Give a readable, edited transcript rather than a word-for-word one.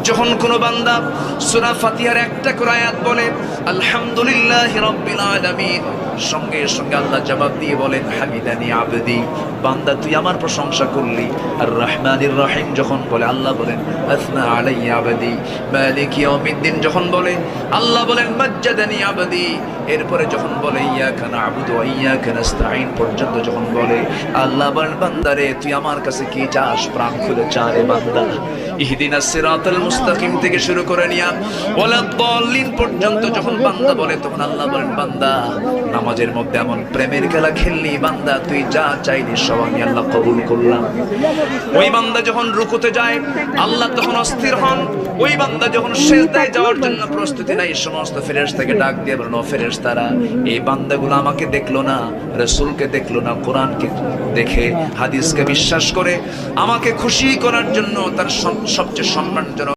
যখন কোনো বান্দা সূরা ফাতিহার একটা করে আয়াত বলে আলহামদুলিল্লাহি রাব্বিল আলামিন, সঙ্গে সঙ্গে আল্লাহ জবাব দিয়ে বলেন হামিদানি আবদি, বান্দা তুই আমার প্রশংসা করলি। আর রহমানির রহিম যখন বলে আল্লাহ বলেন আসনা আলাইয়া আবদি। মালিক ইয়াউমিদ্দিন যখন বলে আল্লাহ বলেন মাজ্জাদানি আবদি। এরপরে যখন বলে ইয়াকা না'বুদু ওয়া ইয়াকা নাস্তাঈন পর্যন্ত যখন বলে আল্লাহ বলেন বান্দারে তুই আমার কাছে কি চাস, প্রাণ খুলে চা রে বান্দা। ইহদিনাস সিরাতাল মুস্তাকিম থেকে শুরু করে নিয়া ওয়ালাদ-দাল্লিন পর্যন্ত যখন বান্দা বলে তখন আল্লাহ বলেন বান্দা নামাজের মধ্যে এমন প্রেমের খেলা খেললি বান্দা, তুই যা চাইলি সব আমি আল্লাহ কবুল করলাম। ওই বান্দা যখন রুকুতে যায় আল্লাহ তখন অস্থির হন। ওই বান্দা যখন সিজদায় যাওয়ার জন্য প্রস্তুতি নেয় সমস্ত ফেরেশতাকে ডাক দিয়ে বলেন ও ফেরেশতারা, এই বান্দাগুলো আমাকে দেখলো না, রাসূলকে দেখলো না, কোরআনকে দেখে হাদিসকে বিশ্বাস করে আমাকে খুশি করার জন্য তার সবচেয়ে সম্মানজনক